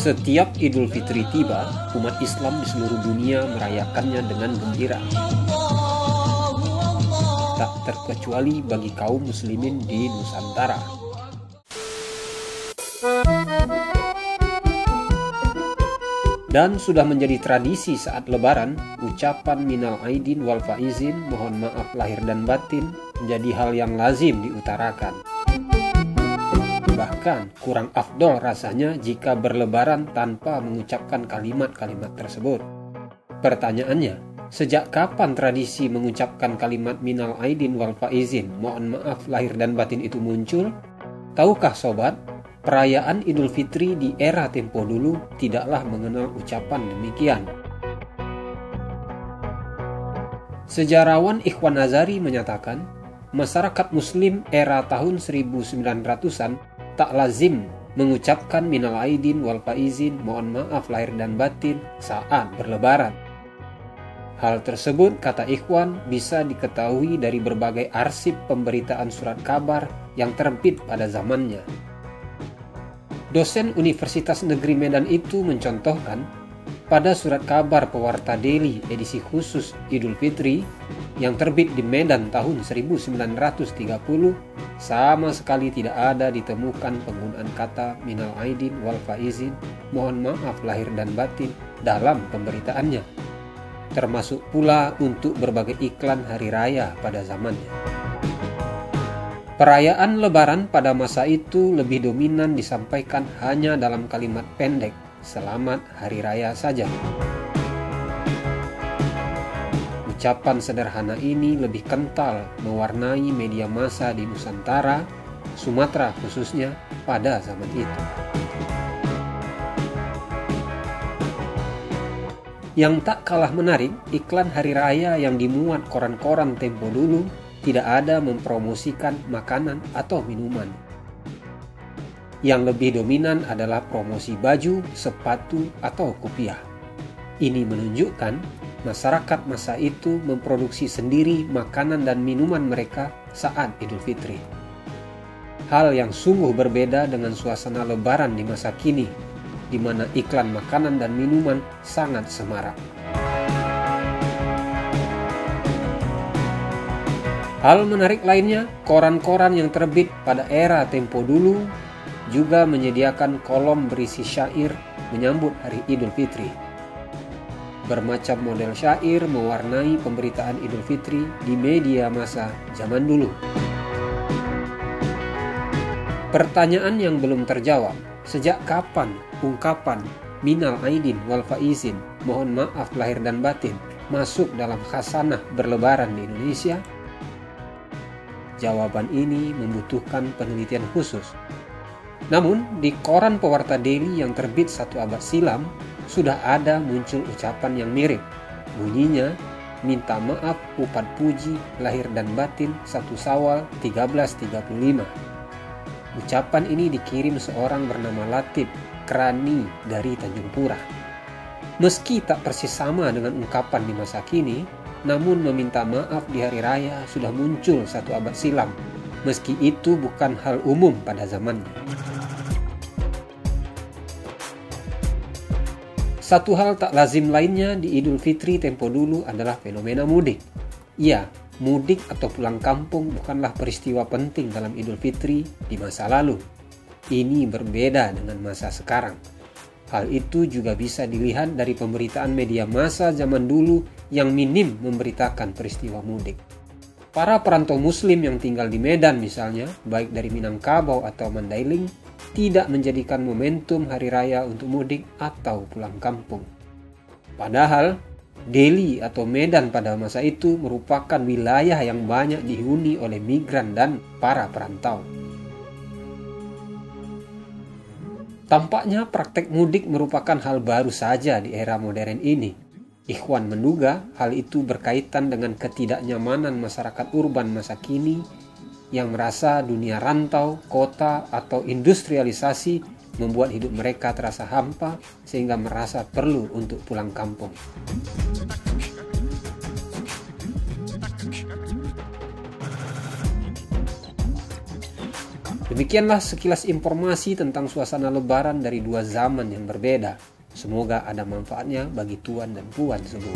Setiap Idul Fitri tiba, umat Islam di seluruh dunia merayakannya dengan gembira. Tak terkecuali bagi kaum muslimin di Nusantara. Dan sudah menjadi tradisi saat lebaran, ucapan minal aidin wal faizin, mohon maaf lahir dan batin, menjadi hal yang lazim diutarakan. Bahkan kurang afdol rasanya jika berlebaran tanpa mengucapkan kalimat-kalimat tersebut. Pertanyaannya, sejak kapan tradisi mengucapkan kalimat minal aidin wal faizin, mohon maaf lahir dan batin itu muncul? Tahukah sobat, perayaan Idul Fitri di era tempo dulu tidaklah mengenal ucapan demikian. Sejarawan Ikhwan Nazari menyatakan, masyarakat muslim era tahun 1900-an tak lazim mengucapkan minal aidin wal faizin, mohon maaf lahir dan batin saat berlebaran. Hal tersebut, kata Ikhwan, bisa diketahui dari berbagai arsip pemberitaan surat kabar yang terbit pada zamannya. Dosen Universitas Negeri Medan itu mencontohkan, pada surat kabar pewarta Delhi edisi khusus Idul Fitri yang terbit di Medan tahun 1930, sama sekali tidak ada ditemukan penggunaan kata minal aidin wal faizin, mohon maaf lahir dan batin dalam pemberitaannya, termasuk pula untuk berbagai iklan hari raya pada zamannya. Perayaan Lebaran pada masa itu lebih dominan disampaikan hanya dalam kalimat pendek, selamat hari raya saja. Ucapan sederhana ini lebih kental mewarnai media massa di Nusantara, Sumatera khususnya pada zaman itu. Yang tak kalah menarik, iklan hari raya yang dimuat koran-koran tempo dulu tidak ada mempromosikan makanan atau minuman. Yang lebih dominan adalah promosi baju, sepatu, atau kopiah. Ini menunjukkan masyarakat masa itu memproduksi sendiri makanan dan minuman mereka saat Idul Fitri. Hal yang sungguh berbeda dengan suasana lebaran di masa kini, di mana iklan makanan dan minuman sangat semarak. Hal menarik lainnya, koran-koran yang terbit pada era tempo dulu juga menyediakan kolom berisi syair menyambut hari Idul Fitri. Bermacam model syair mewarnai pemberitaan Idul Fitri di media massa zaman dulu. Pertanyaan yang belum terjawab, sejak kapan ungkapan minal aidin wal faizin, mohon maaf lahir dan batin, masuk dalam khasanah berlebaran di Indonesia? Jawaban ini membutuhkan penelitian khusus. Namun, di koran pewarta Delhi yang terbit 1 abad silam, sudah ada muncul ucapan yang mirip. Bunyinya, minta maaf upat puji lahir dan batin 1 Syawal 1335. Ucapan ini dikirim seorang bernama Latif Krani dari Tanjung Pura. Meski tak persis sama dengan ungkapan di masa kini, namun meminta maaf di hari raya sudah muncul 1 abad silam, meski itu bukan hal umum pada zamannya. Satu hal tak lazim lainnya di Idul Fitri tempo dulu adalah fenomena mudik. Ya, mudik atau pulang kampung bukanlah peristiwa penting dalam Idul Fitri di masa lalu. Ini berbeda dengan masa sekarang. Hal itu juga bisa dilihat dari pemberitaan media massa zaman dulu yang minim memberitakan peristiwa mudik. Para perantau muslim yang tinggal di Medan misalnya, baik dari Minangkabau atau Mandailing, tidak menjadikan momentum hari raya untuk mudik atau pulang kampung. Padahal, Delhi atau Medan pada masa itu merupakan wilayah yang banyak dihuni oleh migran dan para perantau. Tampaknya praktek mudik merupakan hal baru saja di era modern ini. Ikhwan menduga hal itu berkaitan dengan ketidaknyamanan masyarakat urban masa kini yang merasa dunia rantau, kota, atau industrialisasi membuat hidup mereka terasa hampa sehingga merasa perlu untuk pulang kampung. Demikianlah sekilas informasi tentang suasana Lebaran dari dua zaman yang berbeda. Semoga ada manfaatnya bagi tuan dan puan semua.